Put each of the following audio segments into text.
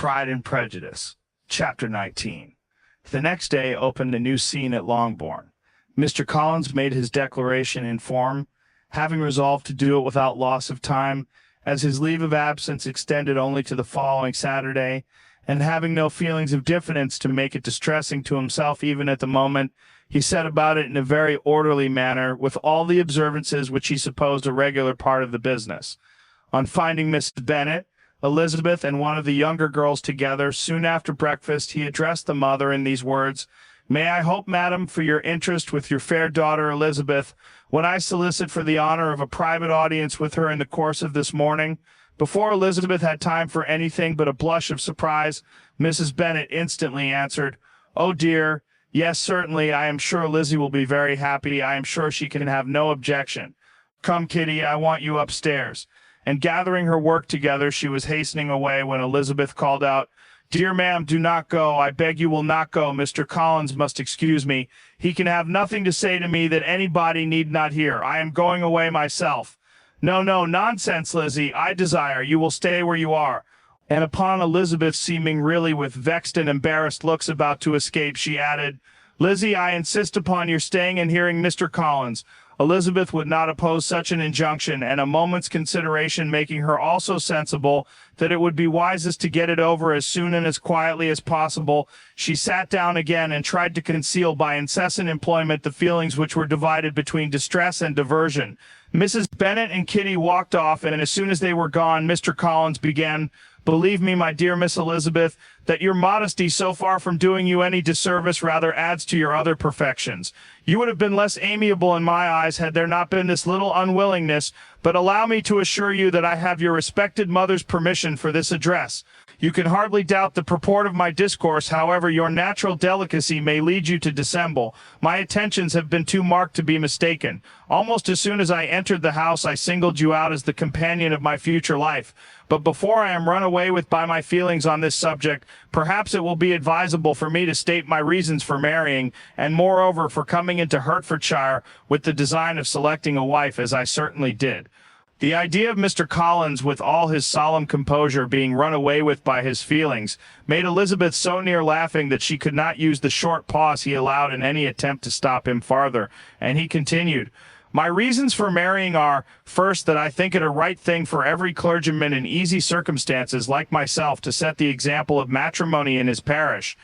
Pride and Prejudice, Chapter 19. The next day opened a new scene at Longbourn. Mr. Collins made his declaration in form, having resolved to do it without loss of time, as his leave of absence extended only to the following Saturday, and having no feelings of diffidence to make it distressing to himself even at the moment, he set about it in a very orderly manner, with all the observances which he supposed a regular part of the business. On finding Mrs. Bennet, Elizabeth, and one of the younger girls together, soon after breakfast, he addressed the mother in these words: "May I hope, madam, for your interest with your fair daughter Elizabeth, when I solicit for the honor of a private audience with her in the course of this morning?" Before Elizabeth had time for anything but a blush of surprise, Mrs. Bennet instantly answered, "Oh dear, yes, certainly, I am sure Lizzie will be very happy. I am sure she can have no objection. Come, Kitty, I want you upstairs." And gathering her work together, she was hastening away when Elizabeth called out, "Dear ma'am, do not go. I beg you will not go. Mr. Collins must excuse me. He can have nothing to say to me that anybody need not hear. I am going away myself." "No, no, nonsense, Lizzie. I desire you will stay where you are." And upon Elizabeth seeming really with vexed and embarrassed looks about to escape, she added, "Lizzie, I insist upon your staying and hearing Mr. Collins." Elizabeth would not oppose such an injunction, and a moment's consideration making her also sensible that it would be wisest to get it over as soon and as quietly as possible, she sat down again and tried to conceal by incessant employment the feelings which were divided between distress and diversion. Mrs. Bennet and Kitty walked off, and as soon as they were gone, Mr. Collins began, "Believe me, my dear Miss Elizabeth, that your modesty, so far from doing you any disservice, rather adds to your other perfections. You would have been less amiable in my eyes had there not been this little unwillingness, but allow me to assure you that I have your respected mother's permission for this address. You can hardly doubt the purport of my discourse, however your natural delicacy may lead you to dissemble. My attentions have been too marked to be mistaken. Almost as soon as I entered the house I singled you out as the companion of my future life. But before I am run away with by my feelings on this subject, perhaps it will be advisable for me to state my reasons for marrying, and moreover for coming into Hertfordshire with the design of selecting a wife, as I certainly did." The idea of Mr. Collins, with all his solemn composure, being run away with by his feelings, made Elizabeth so near laughing that she could not use the short pause he allowed in any attempt to stop him farther, and he continued, "My reasons for marrying are, first, that I think it a right thing for every clergyman in easy circumstances like myself to set the example of matrimony in his parish.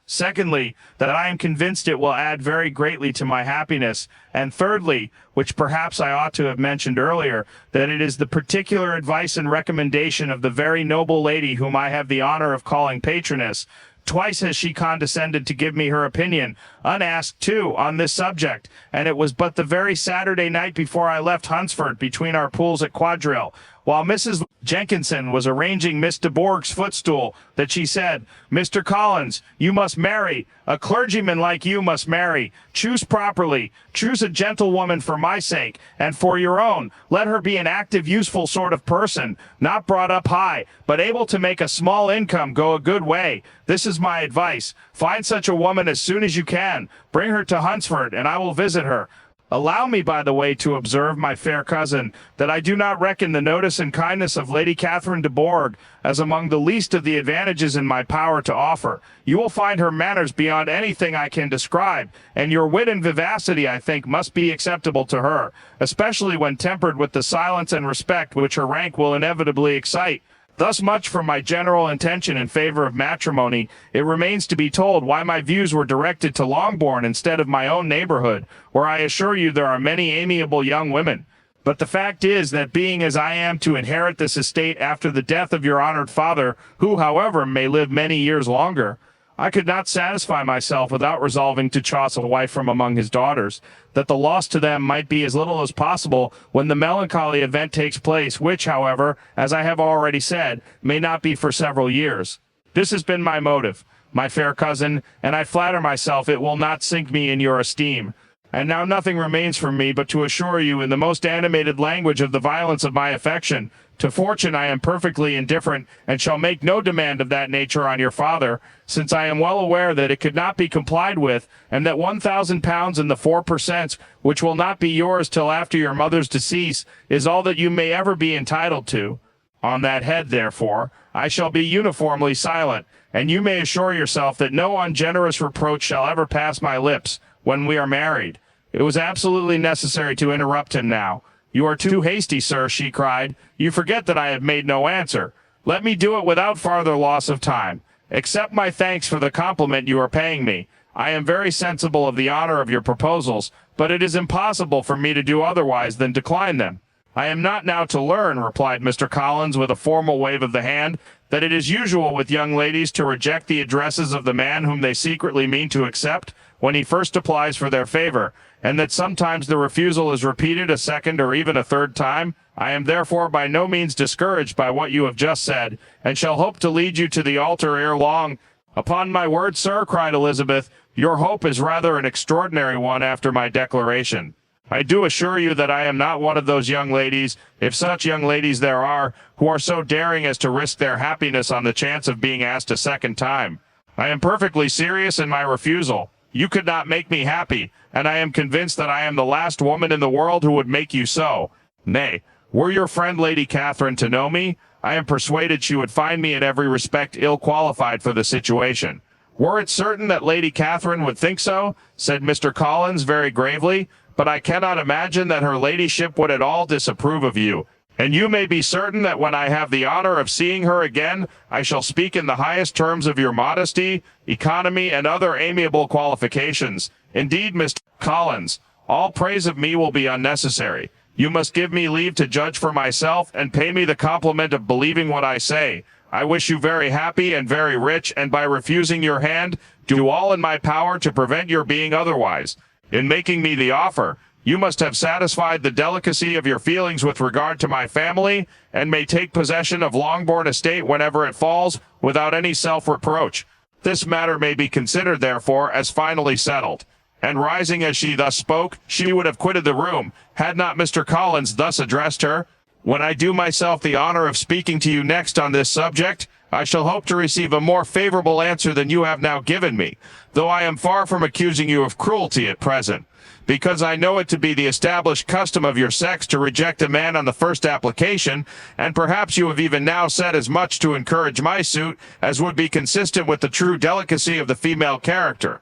Secondly, that I am convinced it will add very greatly to my happiness. And thirdly, which perhaps I ought to have mentioned earlier, that it is the particular advice and recommendation of the very noble lady whom I have the honor of calling patroness. Twice has she condescended to give me her opinion, unasked too, on this subject, and it was but the very Saturday night before I left Hunsford, between our pools at quadrille, while Mrs. Jenkinson was arranging Miss de Bourgh's footstool, that she said, 'Mr. Collins, you must marry. A clergyman like you must marry. Choose properly. Choose a gentlewoman for my sake, and for your own. Let her be an active, useful sort of person, not brought up high, but able to make a small income go a good way. This is my advice. Find such a woman as soon as you can. Bring her to Hunsford, and I will visit her. Allow me, by the way, to observe, my fair cousin, that I do not reckon the notice and kindness of Lady Catherine de Bourgh as among the least of the advantages in my power to offer. You will find her manners beyond anything I can describe, and your wit and vivacity, I think, must be acceptable to her, especially when tempered with the silence and respect which her rank will inevitably excite. Thus much for my general intention in favor of matrimony. It remains to be told why my views were directed to Longbourn instead of my own neighborhood, where I assure you there are many amiable young women. But the fact is that being as I am to inherit this estate after the death of your honored father, who, however, may live many years longer, I could not satisfy myself without resolving to choose a wife from among his daughters, that the loss to them might be as little as possible when the melancholy event takes place, which, however, as I have already said, may not be for several years. This has been my motive, my fair cousin, and I flatter myself it will not sink me in your esteem. And now nothing remains for me but to assure you in the most animated language of the violence of my affection. To fortune I am perfectly indifferent, and shall make no demand of that nature on your father, since I am well aware that it could not be complied with, and that £1,000 and the 4%, which will not be yours till after your mother's decease, is all that you may ever be entitled to. On that head, therefore, I shall be uniformly silent, and you may assure yourself that no ungenerous reproach shall ever pass my lips when we are married." It was absolutely necessary to interrupt him now. "You are too hasty, sir," she cried. "You forget that I have made no answer. Let me do it without farther loss of time. Accept my thanks for the compliment you are paying me. I am very sensible of the honor of your proposals, but it is impossible for me to do otherwise than decline them." "I am not now to learn," replied Mr. Collins with a formal wave of the hand, "that it is usual with young ladies to reject the addresses of the man whom they secretly mean to accept when he first applies for their favor, and that sometimes the refusal is repeated a second or even a third time. I am therefore by no means discouraged by what you have just said, and shall hope to lead you to the altar ere long." "Upon my word, sir," cried Elizabeth, "your hope is rather an extraordinary one after my declaration. I do assure you that I am not one of those young ladies, if such young ladies there are, who are so daring as to risk their happiness on the chance of being asked a second time. I am perfectly serious in my refusal. You could not make me happy, and I am convinced that I am the last woman in the world who would make you so. Nay, were your friend Lady Catherine to know me, I am persuaded she would find me in every respect ill qualified for the situation." "Were it certain that Lady Catherine would think so," said Mr. Collins very gravely, "but I cannot imagine that her ladyship would at all disapprove of you. And you may be certain that when I have the honor of seeing her again, I shall speak in the highest terms of your modesty, economy, and other amiable qualifications. Indeed, Mr. Collins, all praise of me will be unnecessary. You must give me leave to judge for myself, and pay me the compliment of believing what I say. I wish you very happy and very rich, and by refusing your hand, do all in my power to prevent your being otherwise. In making me the offer, you must have satisfied the delicacy of your feelings with regard to my family, and may take possession of Longbourn estate whenever it falls, without any self-reproach. This matter may be considered, therefore, as finally settled." And rising as she thus spoke, she would have quitted the room, had not Mr. Collins thus addressed her: "When I do myself the honor of speaking to you next on this subject, I shall hope to receive a more favorable answer than you have now given me, though I am far from accusing you of cruelty at present, because I know it to be the established custom of your sex to reject a man on the first application, and perhaps you have even now said as much to encourage my suit as would be consistent with the true delicacy of the female character."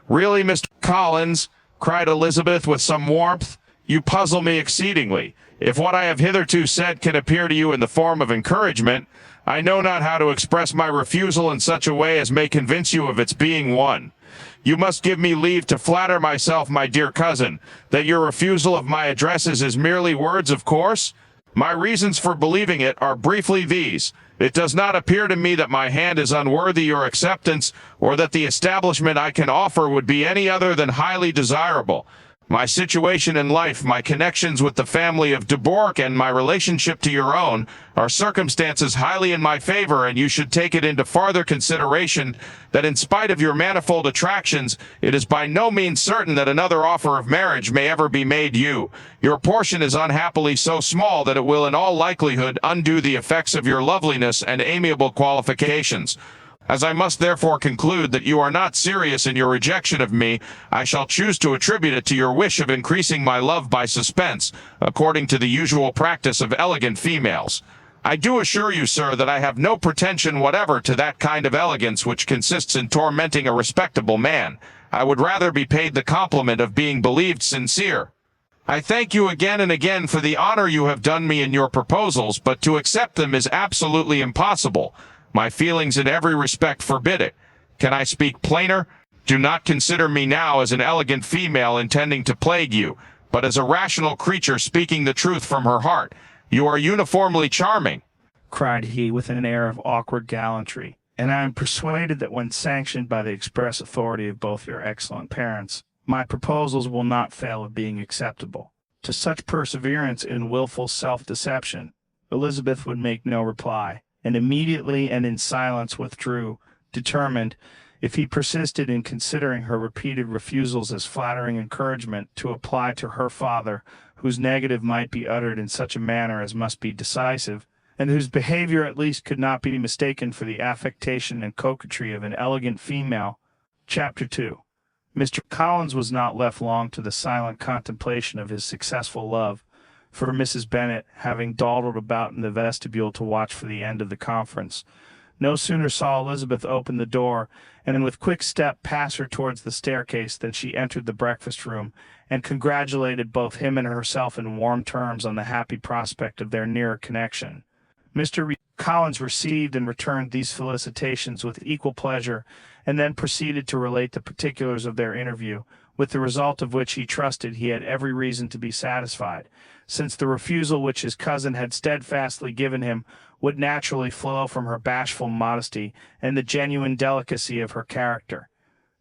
"Really, Mr. Collins," cried Elizabeth with some warmth, "you puzzle me exceedingly. If what I have hitherto said can appear to you in the form of encouragement, I know not how to express my refusal in such a way as may convince you of its being one. You must give me leave to flatter myself, my dear cousin, that your refusal of my addresses is merely words of course. My reasons for believing it are briefly these: it does not appear to me that my hand is unworthy your acceptance, or that the establishment I can offer would be any other than highly desirable. My situation in life, my connections with the family of de Bourgh, and my relationship to your own, are circumstances highly in my favor, and you should take it into farther consideration that in spite of your manifold attractions, it is by no means certain that another offer of marriage may ever be made you. Your portion is unhappily so small that it will in all likelihood undo the effects of your loveliness and amiable qualifications. As I must therefore conclude that you are not serious in your rejection of me, I shall choose to attribute it to your wish of increasing my love by suspense, according to the usual practice of elegant females. I do assure you, sir, that I have no pretension whatever to that kind of elegance which consists in tormenting a respectable man. I would rather be paid the compliment of being believed sincere. I thank you again and again for the honor you have done me in your proposals, but to accept them is absolutely impossible. My feelings in every respect forbid it. Can I speak plainer? Do not consider me now as an elegant female intending to plague you, but as a rational creature speaking the truth from her heart. You are uniformly charming," cried he with an air of awkward gallantry, "and I am persuaded that when sanctioned by the express authority of both your excellent parents, my proposals will not fail of being acceptable." To such perseverance in wilful self-deception, Elizabeth would make no reply, and immediately and in silence withdrew, determined, if he persisted in considering her repeated refusals as flattering encouragement, to apply to her father, whose negative might be uttered in such a manner as must be decisive, and whose behavior at least could not be mistaken for the affectation and coquetry of an elegant female. Chapter 2. Mr. Collins was not left long to the silent contemplation of his successful love, for Mrs. Bennet, having dawdled about in the vestibule to watch for the end of the conference. No sooner saw Elizabeth open the door, and with quick step pass her towards the staircase, than she entered the breakfast room, and congratulated both him and herself in warm terms on the happy prospect of their nearer connection. Mr. Collins received and returned these felicitations with equal pleasure, and then proceeded to relate the particulars of their interview, with the result of which he trusted he had every reason to be satisfied, since the refusal which his cousin had steadfastly given him would naturally flow from her bashful modesty and the genuine delicacy of her character.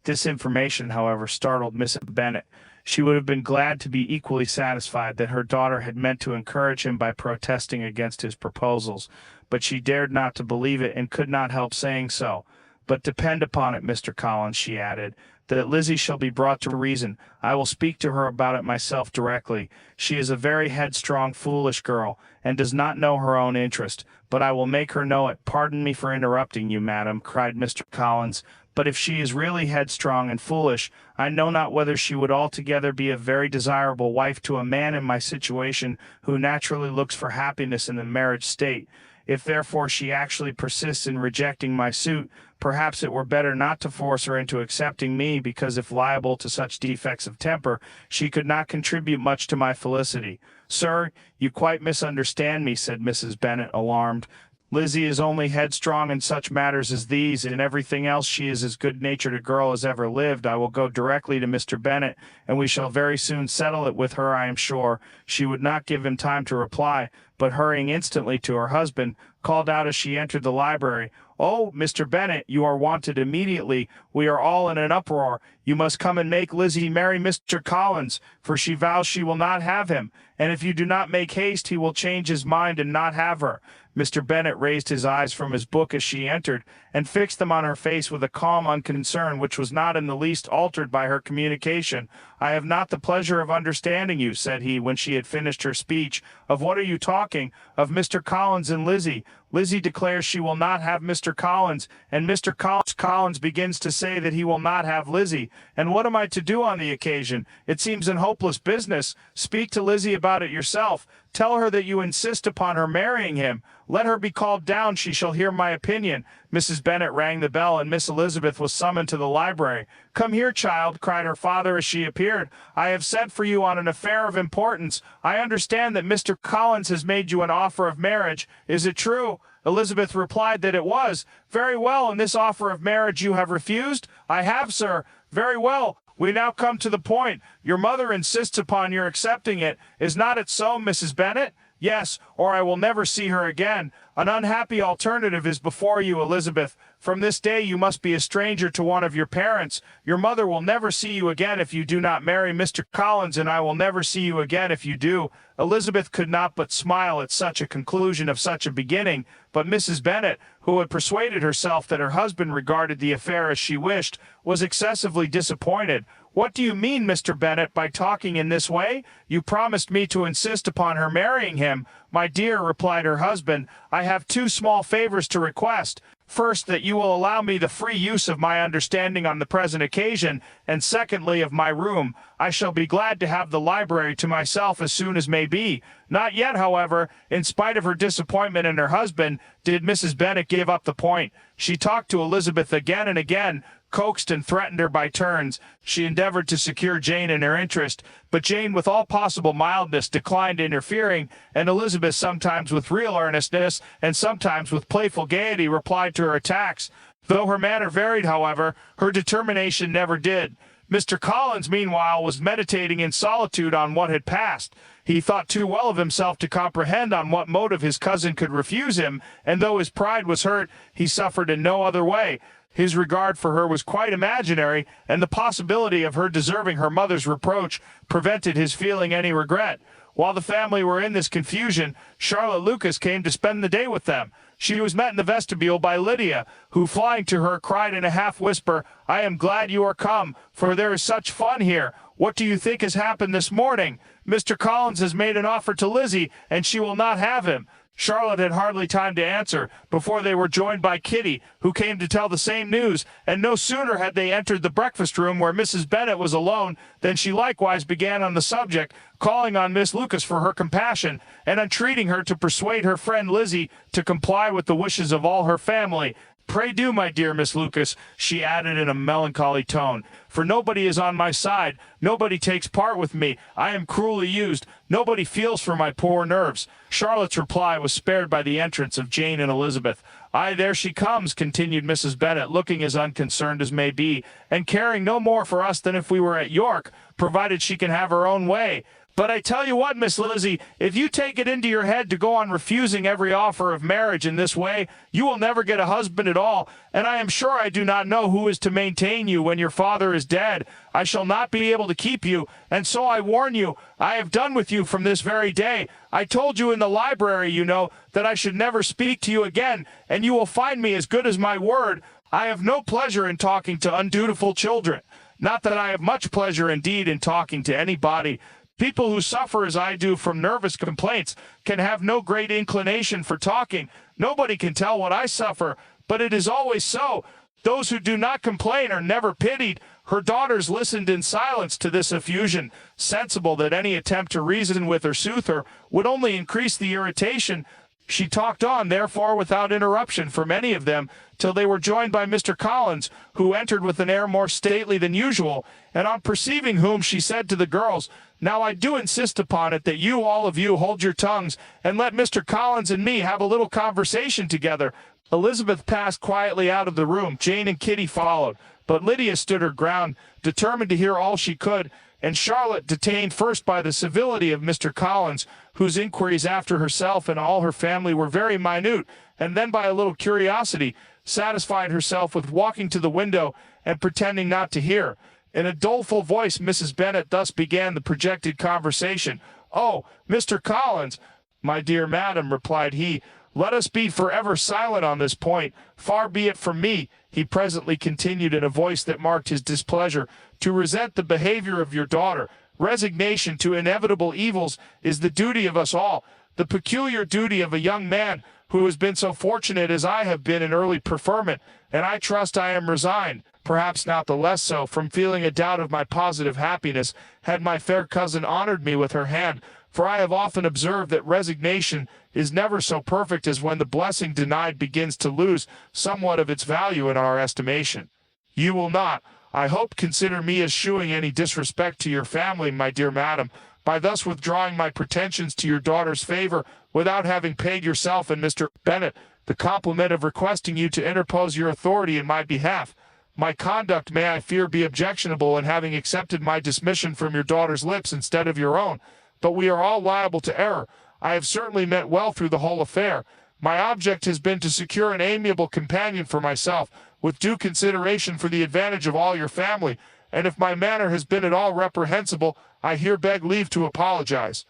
This information, however, startled Mrs. Bennet. She would have been glad to be equally satisfied that her daughter had meant to encourage him by protesting against his proposals, but she dared not to believe it and could not help saying so. But depend upon it, Mr. Collins, she added, that Lizzie shall be brought to reason. I will speak to her about it myself directly. She is a very headstrong, foolish girl, and does not know her own interest, but I will make her know it. Pardon me for interrupting you, madam, cried Mr. Collins, but if she is really headstrong and foolish, I know not whether she would altogether be a very desirable wife to a man in my situation who naturally looks for happiness in the marriage state. If therefore she actually persists in rejecting my suit, perhaps it were better not to force her into accepting me, because if liable to such defects of temper, she could not contribute much to my felicity. Sir, you quite misunderstand me, said Mrs. Bennet, alarmed. Lizzie is only headstrong in such matters as these. In everything else she is as good-natured a girl as ever lived. I will go directly to Mr. Bennet, and we shall very soon settle it with her, I am sure. She would not give him time to reply, but hurrying instantly to her husband, called out as she entered the library, "Oh, Mr. Bennet, you are wanted immediately. We are all in an uproar. You must come and make Lizzie marry Mr. Collins, for she vows she will not have him, and if you do not make haste, he will change his mind and not have her." Mr. Bennet raised his eyes from his book as she entered, and fixed them on her face with a calm unconcern which was not in the least altered by her communication. "I have not the pleasure of understanding you," said he, when she had finished her speech. "Of what are you talking?" "Of Mr. Collins and Lizzie. Lizzie declares she will not have Mr. Collins, and Mr. Collins begins to say that he will not have Lizzie. And what am I to do on the occasion? It seems an hopeless business. Speak to Lizzie about it yourself. Tell her that you insist upon her marrying him. Let her be called down. She shall hear my opinion." Mrs. Bennet rang the bell, and Miss Elizabeth was summoned to the library. "Come here, child," cried her father as she appeared. "I have sent for you on an affair of importance. I understand that Mr. Collins has made you an offer of marriage. Is it true?" Elizabeth replied that it was. "Very well, and this offer of marriage you have refused?" "I have, sir." "Very well. We now come to the point. Your mother insists upon your accepting it. Is not it so, Mrs. Bennet?" "Yes, or I will never see her again. An unhappy alternative is before you, Elizabeth. From this day you must be a stranger to one of your parents. Your mother will never see you again if you do not marry Mr. Collins, and I will never see you again if you do." Elizabeth could not but smile at such a conclusion of such a beginning, but Mrs. Bennet, who had persuaded herself that her husband regarded the affair as she wished, was excessively disappointed. "What do you mean, Mr. Bennet, by talking in this way? You promised me to insist upon her marrying him." "My dear," replied her husband, "I have two small favors to request. First, that you will allow me the free use of my understanding on the present occasion, and secondly, of my room. I shall be glad to have the library to myself as soon as may be." Not yet, however, in spite of her disappointment in her husband, did Mrs. Bennet give up the point. She talked to Elizabeth again and again, coaxed and threatened her by turns. She endeavored to secure Jane in her interest, but Jane with all possible mildness declined interfering, and Elizabeth, sometimes with real earnestness and sometimes with playful gaiety, replied to her attacks. Though her manner varied, however, her determination never did. Mr. Collins, meanwhile, was meditating in solitude on what had passed. He thought too well of himself to comprehend on what motive his cousin could refuse him, and though his pride was hurt, he suffered in no other way. His regard for her was quite imaginary, and the possibility of her deserving her mother's reproach prevented his feeling any regret. While the family were in this confusion, Charlotte Lucas came to spend the day with them. She was met in the vestibule by Lydia, who, flying to her, cried in a half-whisper, "I am glad you are come, for there is such fun here. What do you think has happened this morning? Mr. Collins has made an offer to Lizzie, and she will not have him." Charlotte had hardly time to answer before they were joined by Kitty, who came to tell the same news, and no sooner had they entered the breakfast room where Mrs. Bennet was alone than she likewise began on the subject, calling on Miss Lucas for her compassion, and entreating her to persuade her friend Lizzie to comply with the wishes of all her family. "Pray do, my dear Miss Lucas," she added in a melancholy tone, "for nobody is on my side, nobody takes part with me, I am cruelly used, nobody feels for my poor nerves." Charlotte's reply was spared by the entrance of Jane and Elizabeth. "Aye, there she comes," continued Mrs. Bennet, looking as unconcerned as may be, "and caring no more for us than if we were at York, provided she can have her own way. But I tell you what, Miss Lizzie, if you take it into your head to go on refusing every offer of marriage in this way, you will never get a husband at all, and I am sure I do not know who is to maintain you when your father is dead. I shall not be able to keep you, and so I warn you, I have done with you from this very day. I told you in the library, you know, that I should never speak to you again, and you will find me as good as my word. I have no pleasure in talking to undutiful children. Not that I have much pleasure indeed in talking to anybody. People who suffer as I do from nervous complaints can have no great inclination for talking. Nobody can tell what I suffer, but it is always so. Those who do not complain are never pitied." Her daughters listened in silence to this effusion, sensible that any attempt to reason with or soothe her would only increase the irritation. She talked on, therefore, without interruption from any of them, till they were joined by Mr. Collins, who entered with an air more stately than usual, and on perceiving whom she said to the girls, "Now I do insist upon it that you all of you hold your tongues, and let Mr. Collins and me have a little conversation together." Elizabeth passed quietly out of the room. Jane and Kitty followed, but Lydia stood her ground, determined to hear all she could, and Charlotte, detained first by the civility of Mr. Collins, whose inquiries after herself and all her family were very minute, and then by a little curiosity, satisfied herself with walking to the window and pretending not to hear. In a doleful voice, Mrs. Bennet thus began the projected conversation. "Oh, Mr. Collins!" "My dear madam," replied he, "let us be forever silent on this point. Far be it from me," he presently continued in a voice that marked his displeasure, "to resent the behavior of your daughter. Resignation to inevitable evils is the duty of us all, the peculiar duty of a young man who has been so fortunate as I have been in early preferment, and I trust I am resigned, perhaps not the less so, from feeling a doubt of my positive happiness, had my fair cousin honored me with her hand, for I have often observed that resignation is never so perfect as when the blessing denied begins to lose somewhat of its value in our estimation. You will not, I hope, consider me as shewing any disrespect to your family, my dear madam, by thus withdrawing my pretensions to your daughter's favor without having paid yourself and Mr. Bennet the compliment of requesting you to interpose your authority in my behalf. My conduct may, I fear, be objectionable in having accepted my dismission from your daughter's lips instead of your own, but we are all liable to error. I have certainly meant well through the whole affair. My object has been to secure an amiable companion for myself, with due consideration for the advantage of all your family, and if my manner has been at all reprehensible, I here beg leave to apologize."